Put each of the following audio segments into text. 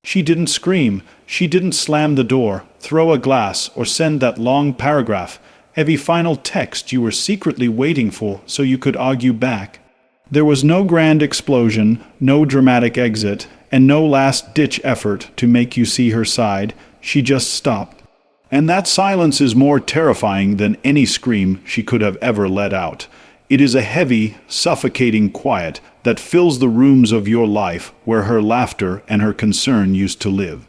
She didn't scream, she didn't slam the door, throw a glass, or send that long paragraph, heavy final text you were secretly waiting for so you could argue back. There was no grand explosion, no dramatic exit, and no last-ditch effort to make you see her side. She just stopped. And that silence is more terrifying than any scream she could have ever let out. It is a heavy, suffocating quiet that fills the rooms of your life where her laughter and her concern used to live.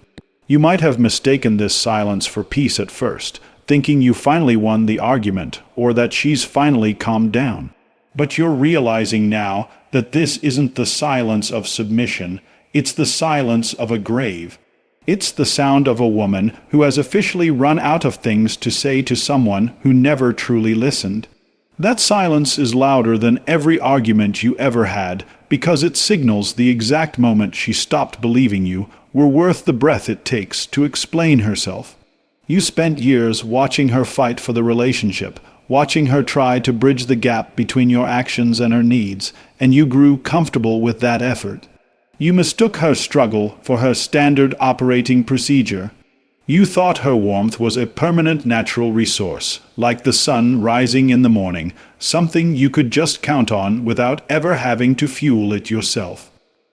You might have mistaken this silence for peace at first, thinking you finally won the argument, or that she's finally calmed down. But you're realizing now that this isn't the silence of submission, it's the silence of a grave. It's the sound of a woman who has officially run out of things to say to someone who never truly listened. That silence is louder than every argument you ever had, because it signals the exact moment she stopped believing you were worth the breath it takes to explain herself. You spent years watching her fight for the relationship, watching her try to bridge the gap between your actions and her needs, and you grew comfortable with that effort. You mistook her struggle for her standard operating procedure. You thought her warmth was a permanent natural resource, like the sun rising in the morning, something you could just count on without ever having to fuel it yourself.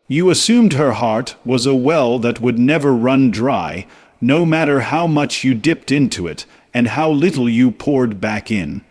You assumed her heart was a well that would never run dry, no matter how much you dipped into it and how little you poured back in.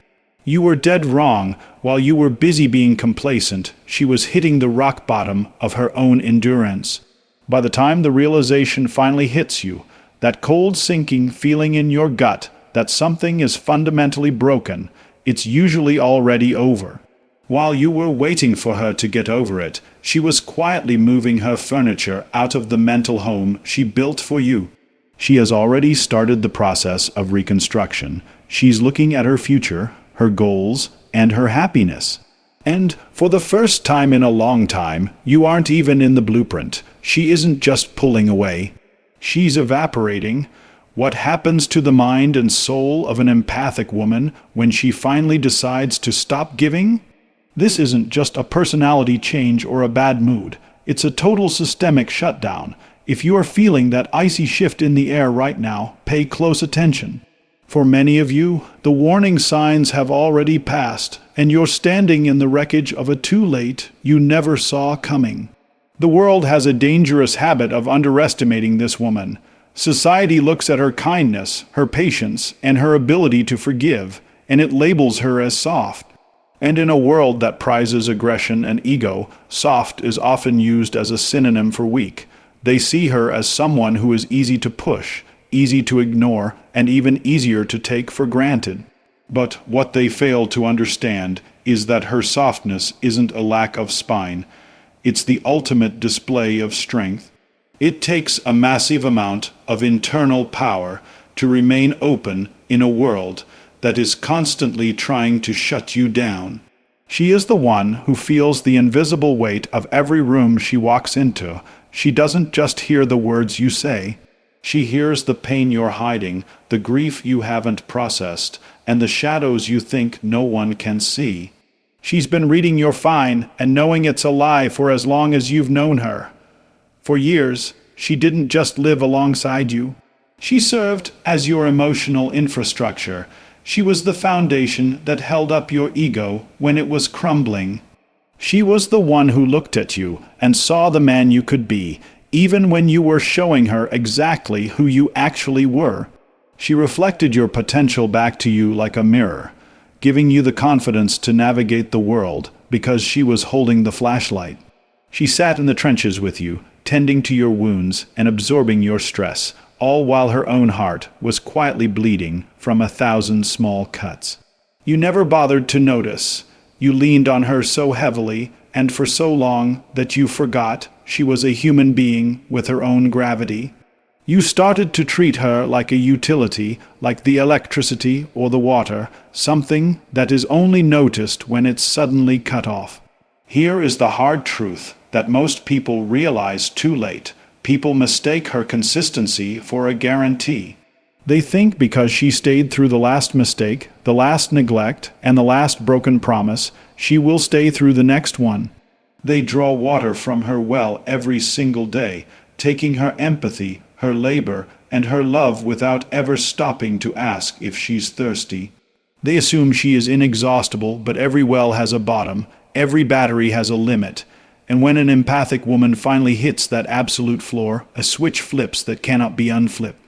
You were dead wrong. While you were busy being complacent, she was hitting the rock bottom of her own endurance. By the time the realization finally hits you, that cold sinking feeling in your gut that something is fundamentally broken, it's usually already over. While you were waiting for her to get over it, she was quietly moving her furniture out of the mental home she built for you. She has already started the process of reconstruction. She's looking at her future, her goals, and her happiness. And for the first time in a long time, you aren't even in the blueprint. She isn't just pulling away. She's evaporating. What happens to the mind and soul of an empathic woman when she finally decides to stop giving? This isn't just a personality change or a bad mood. It's a total systemic shutdown. If you are feeling that icy shift in the air right now, pay close attention. For many of you, the warning signs have already passed, and you're standing in the wreckage of a too late you never saw coming. The world has a dangerous habit of underestimating this woman. Society looks at her kindness, her patience, and her ability to forgive, and it labels her as soft. And in a world that prizes aggression and ego, soft is often used as a synonym for weak. They see her as someone who is easy to push, easy to ignore, and even easier to take for granted. But what they fail to understand is that her softness isn't a lack of spine. It's the ultimate display of strength. It takes a massive amount of internal power to remain open in a world that is constantly trying to shut you down. She is the one who feels the invisible weight of every room she walks into. She doesn't just hear the words you say. She hears the pain you're hiding, the grief you haven't processed, and the shadows you think no one can see. She's been reading your fine and knowing it's a lie for as long as you've known her. For years, she didn't just live alongside you. She served as your emotional infrastructure. She was the foundation that held up your ego when it was crumbling. She was the one who looked at you and saw the man you could be, even when you were showing her exactly who you actually were. She reflected your potential back to you like a mirror, giving you the confidence to navigate the world because she was holding the flashlight. She sat in the trenches with you, tending to your wounds and absorbing your stress, all while her own heart was quietly bleeding from 1,000 small cuts. You never bothered to notice. You leaned on her so heavily and for so long that you forgot she was a human being with her own gravity. You started to treat her like a utility, like the electricity or the water, something that is only noticed when it's suddenly cut off. Here is the hard truth that most people realize too late. People mistake her consistency for a guarantee. They think because she stayed through the last mistake, the last neglect, and the last broken promise, she will stay through the next one. They draw water from her well every single day, taking her empathy, her labor, and her love without ever stopping to ask if she's thirsty. They assume she is inexhaustible, but every well has a bottom, every battery has a limit, and when an empathic woman finally hits that absolute floor, a switch flips that cannot be unflipped.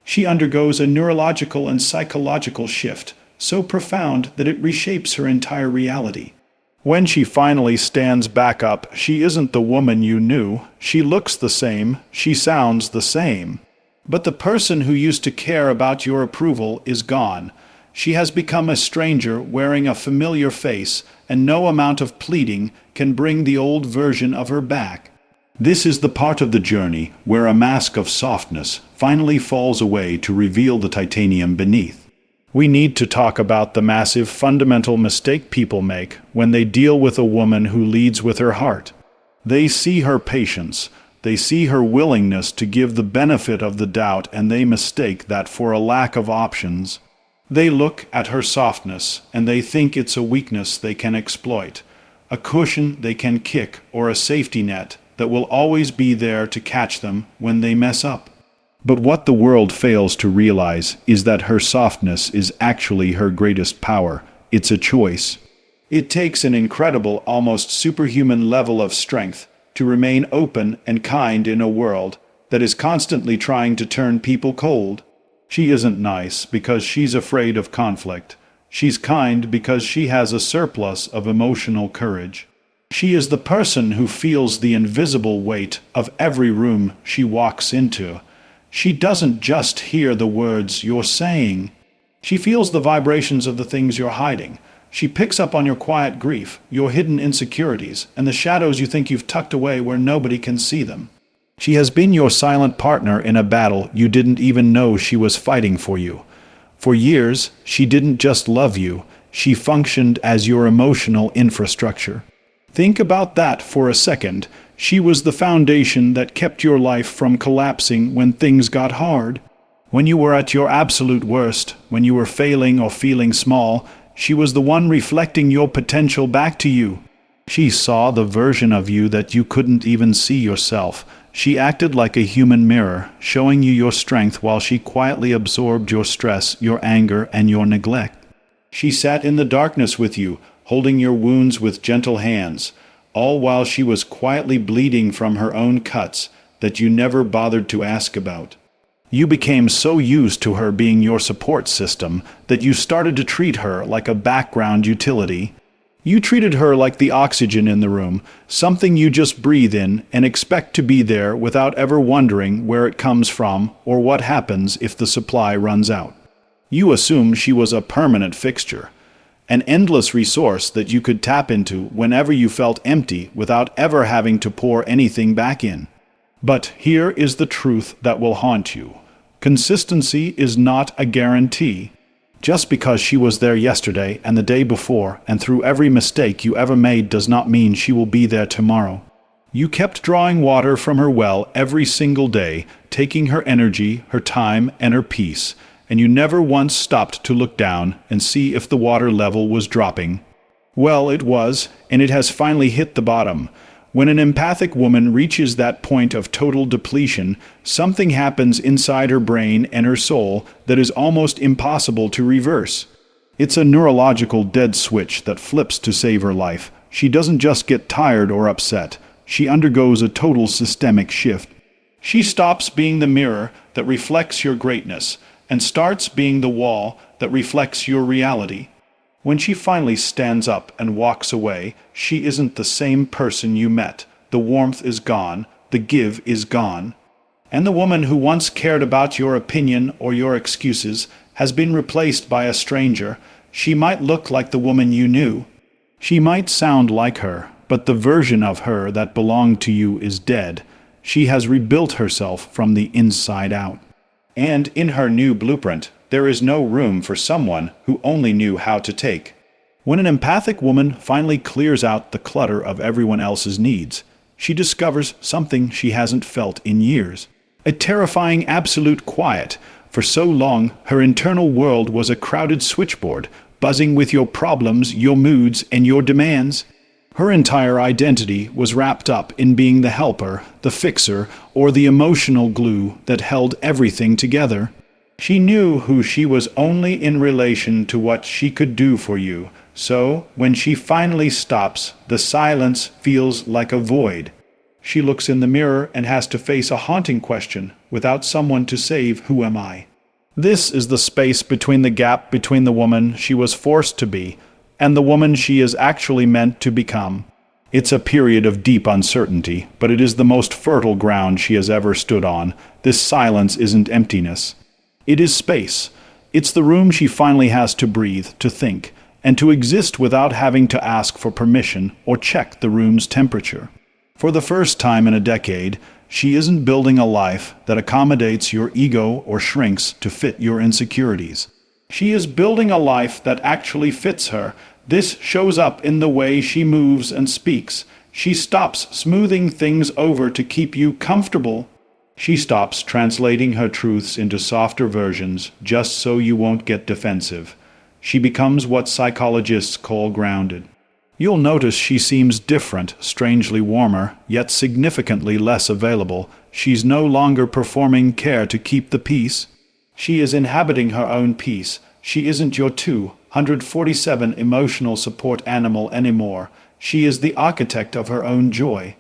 She undergoes a neurological and psychological shift, so profound that it reshapes her entire reality. When she finally stands back up, she isn't the woman you knew. She looks the same, she sounds the same. But the person who used to care about your approval is gone. She has become a stranger wearing a familiar face, and no amount of pleading can bring the old version of her back. This is the part of the journey where a mask of softness finally falls away to reveal the titanium beneath. We need to talk about the massive fundamental mistake people make when they deal with a woman who leads with her heart. They see her patience, they see her willingness to give the benefit of the doubt, and they mistake that for a lack of options. They look at her softness, and they think it's a weakness they can exploit, a cushion they can kick, or a safety net that will always be there to catch them when they mess up. But what the world fails to realize is that her softness is actually her greatest power. It's a choice. It takes an incredible, almost superhuman level of strength to remain open and kind in a world that is constantly trying to turn people cold. She isn't nice because she's afraid of conflict. She's kind because she has a surplus of emotional courage. She is the person who feels the invisible weight of every room she walks into. She doesn't just hear the words you're saying. She feels the vibrations of the things you're hiding. She picks up on your quiet grief, your hidden insecurities, and the shadows you think you've tucked away where nobody can see them. She has been your silent partner in a battle you didn't even know she was fighting for you. For years, she didn't just love you, she functioned as your emotional infrastructure. Think about that for a second. She was the foundation that kept your life from collapsing when things got hard. When you were at your absolute worst, when you were failing or feeling small, she was the one reflecting your potential back to you. She saw the version of you that you couldn't even see yourself. She acted like a human mirror, showing you your strength while she quietly absorbed your stress, your anger, and your neglect. She sat in the darkness with you, holding your wounds with gentle hands, all while she was quietly bleeding from her own cuts that you never bothered to ask about. You became so used to her being your support system that you started to treat her like a background utility. You treated her like the oxygen in the room, something you just breathe in and expect to be there without ever wondering where it comes from or what happens if the supply runs out. You assumed she was a permanent fixture, an endless resource that you could tap into whenever you felt empty without ever having to pour anything back in. But here is the truth that will haunt you. Consistency is not a guarantee. Just because she was there yesterday and the day before and through every mistake you ever made does not mean she will be there tomorrow. You kept drawing water from her well every single day, taking her energy, her time, and her peace, and you never once stopped to look down and see if the water level was dropping. Well, it was, and it has finally hit the bottom. When an empathic woman reaches that point of total depletion, something happens inside her brain and her soul that is almost impossible to reverse. It's a neurological dead switch that flips to save her life. She doesn't just get tired or upset. She undergoes a total systemic shift. She stops being the mirror that reflects your greatness and starts being the wall that reflects your reality. When she finally stands up and walks away, she isn't the same person you met. The warmth is gone, the give is gone. And the woman who once cared about your opinion or your excuses has been replaced by a stranger. She might look like the woman you knew. She might sound like her, but the version of her that belonged to you is dead. She has rebuilt herself from the inside out. And in her new blueprint, there is no room for someone who only knew how to take. When an empathic woman finally clears out the clutter of everyone else's needs, she discovers something she hasn't felt in years. A terrifying absolute quiet. For so long, her internal world was a crowded switchboard, buzzing with your problems, your moods, and your demands. Her entire identity was wrapped up in being the helper, the fixer, or the emotional glue that held everything together. She knew who she was only in relation to what she could do for you, so when she finally stops, the silence feels like a void. She looks in the mirror and has to face a haunting question without someone to save "Who am I?" This is the space between the gap between the woman she was forced to be and the woman she is actually meant to become. It's a period of deep uncertainty, but it is the most fertile ground she has ever stood on. This silence isn't emptiness. It is space. It's the room she finally has to breathe, to think, and to exist without having to ask for permission or check the room's temperature. For the first time in a decade, she isn't building a life that accommodates your ego or shrinks to fit your insecurities. She is building a life that actually fits her. This shows up in the way she moves and speaks. She stops smoothing things over to keep you comfortable. She stops translating her truths into softer versions just so you won't get defensive. She becomes what psychologists call grounded. You'll notice she seems different, strangely warmer, yet significantly less available. She's no longer performing care to keep the peace. She is inhabiting her own peace. She isn't your 247 emotional support animal anymore. She is the architect of her own joy.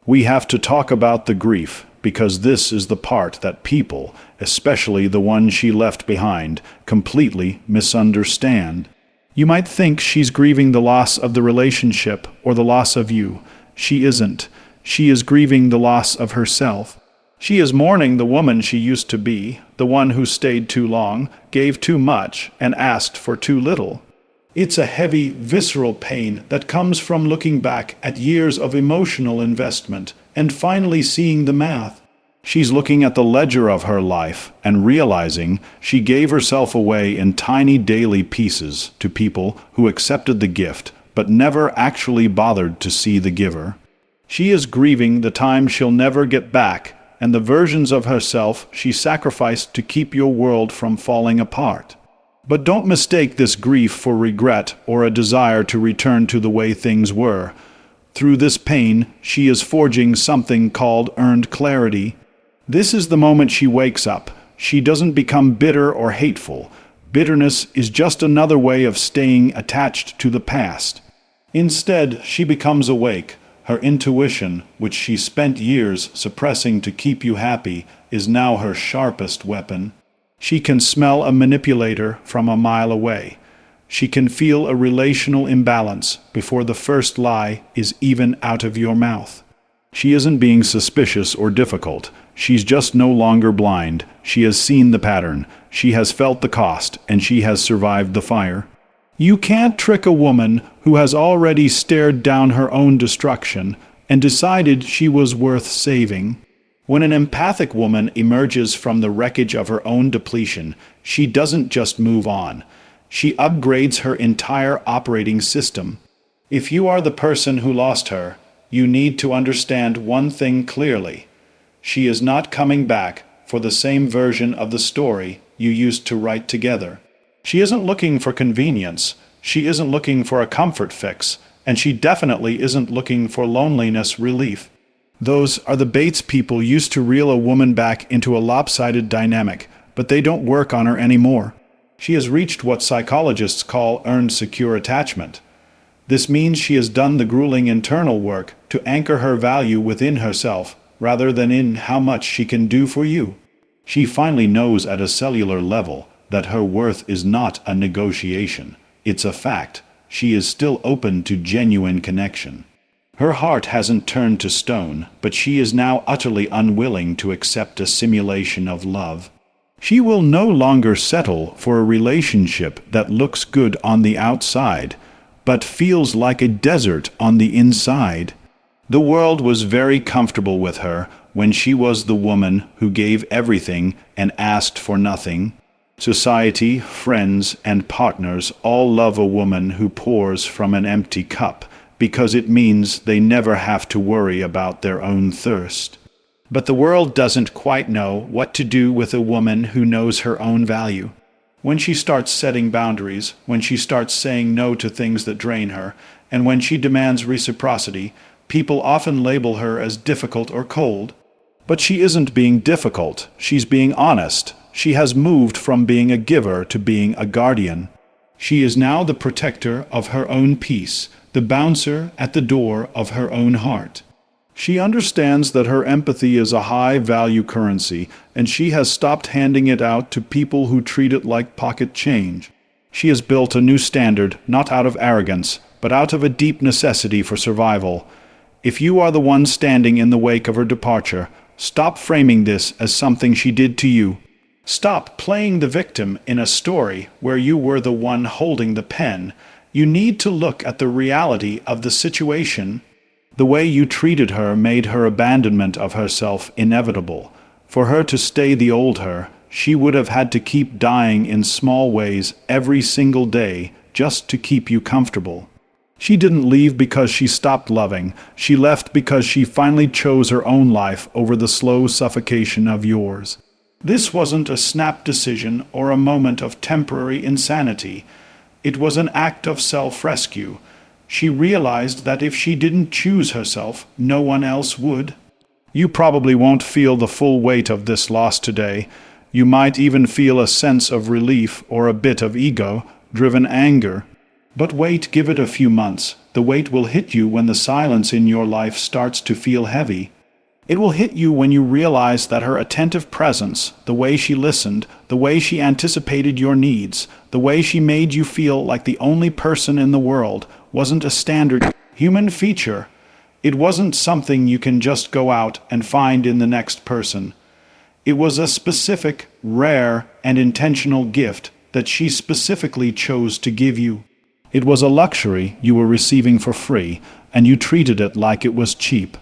We have to talk about the grief, because this is the part that people, especially the one she left behind, completely misunderstand. You might think she's grieving the loss of the relationship or the loss of you. She isn't. She is grieving the loss of herself. She is mourning the woman she used to be, the one who stayed too long, gave too much, and asked for too little. It's a heavy, visceral pain that comes from looking back at years of emotional investment and finally seeing the math. She's looking at the ledger of her life and realizing she gave herself away in tiny daily pieces to people who accepted the gift but never actually bothered to see the giver. She is grieving the time she'll never get back and the versions of herself she sacrificed to keep your world from falling apart. But don't mistake this grief for regret or a desire to return to the way things were. Through this pain, she is forging something called earned clarity. This is the moment she wakes up. She doesn't become bitter or hateful. Bitterness is just another way of staying attached to the past. Instead, she becomes awake. Her intuition, which she spent years suppressing to keep you happy, is now her sharpest weapon. She can smell a manipulator from a mile away. She can feel a relational imbalance before the first lie is even out of your mouth. She isn't being suspicious or difficult. She's just no longer blind. She has seen the pattern. She has felt the cost, and she has survived the fire. You can't trick a woman who has already stared down her own destruction and decided she was worth saving. When an empathic woman emerges from the wreckage of her own depletion, she doesn't just move on. She upgrades her entire operating system. If you are the person who lost her, you need to understand one thing clearly. She is not coming back for the same version of the story you used to write together. She isn't looking for convenience. She isn't looking for a comfort fix. And she definitely isn't looking for loneliness relief. Those are the baits people used to reel a woman back into a lopsided dynamic, but they don't work on her anymore. She has reached what psychologists call earned secure attachment. This means she has done the grueling internal work to anchor her value within herself, rather than in how much she can do for you. She finally knows at a cellular level that her worth is not a negotiation. It's a fact. She is still open to genuine connection. Her heart hasn't turned to stone, but she is now utterly unwilling to accept a simulation of love. She will no longer settle for a relationship that looks good on the outside, but feels like a desert on the inside. The world was very comfortable with her when she was the woman who gave everything and asked for nothing. Society, friends, and partners all love a woman who pours from an empty cup, because it means they never have to worry about their own thirst. But the world doesn't quite know what to do with a woman who knows her own value. When she starts setting boundaries, when she starts saying no to things that drain her, and when she demands reciprocity, people often label her as difficult or cold. But she isn't being difficult, she's being honest. She has moved from being a giver to being a guardian. She is now the protector of her own peace, the bouncer at the door of her own heart. She understands that her empathy is a high-value currency, and she has stopped handing it out to people who treat it like pocket change. She has built a new standard, not out of arrogance, but out of a deep necessity for survival. If you are the one standing in the wake of her departure, stop framing this as something she did to you. Stop playing the victim in a story where you were the one holding the pen. You need to look at the reality of the situation. The way you treated her made her abandonment of herself inevitable. For her to stay the old her, she would have had to keep dying in small ways every single day just to keep you comfortable. She didn't leave because she stopped loving. She left because she finally chose her own life over the slow suffocation of yours. This wasn't a snap decision or a moment of temporary insanity. It was an act of self-rescue. She realized that if she didn't choose herself, no one else would. You probably won't feel the full weight of this loss today. You might even feel a sense of relief or a bit of ego-driven anger. But wait, give it a few months. The weight will hit you when the silence in your life starts to feel heavy. It will hit you when you realize that her attentive presence, the way she listened, the way she anticipated your needs, the way she made you feel like the only person in the world, wasn't a standard human feature. It wasn't something you can just go out and find in the next person. It was a specific, rare, and intentional gift that she specifically chose to give you. It was a luxury you were receiving for free, and you treated it like it was cheap.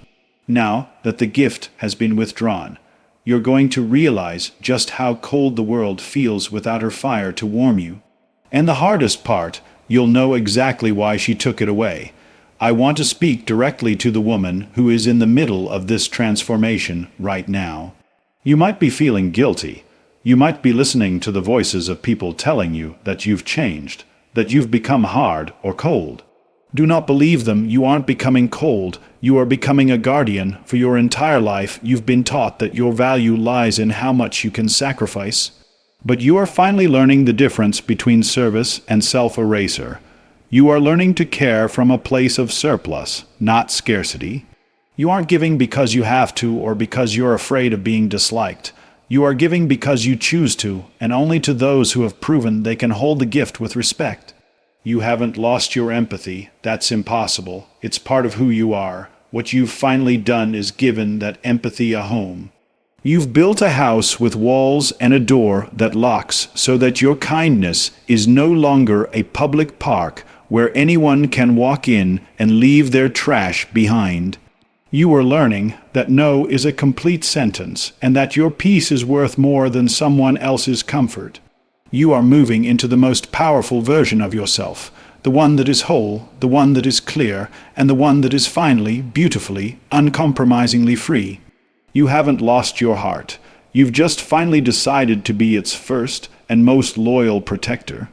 Now that the gift has been withdrawn, you're going to realize just how cold the world feels without her fire to warm you. And the hardest part, you'll know exactly why she took it away. I want to speak directly to the woman who is in the middle of this transformation right now. You might be feeling guilty. You might be listening to the voices of people telling you that you've changed, that you've become hard or cold. Do not believe them. You aren't becoming cold. You are becoming a guardian. For your entire life, you've been taught that your value lies in how much you can sacrifice. But you are finally learning the difference between service and self-erasure. You are learning to care from a place of surplus, not scarcity. You aren't giving because you have to or because you're afraid of being disliked. You are giving because you choose to, and only to those who have proven they can hold the gift with respect. You haven't lost your empathy. That's impossible. It's part of who you are. What you've finally done is given that empathy a home. You've built a house with walls and a door that locks so that your kindness is no longer a public park where anyone can walk in and leave their trash behind. You are learning that no is a complete sentence and that your peace is worth more than someone else's comfort. You are moving into the most powerful version of yourself, the one that is whole, the one that is clear, and the one that is finally, beautifully, uncompromisingly free. You haven't lost your heart. You've just finally decided to be its first and most loyal protector.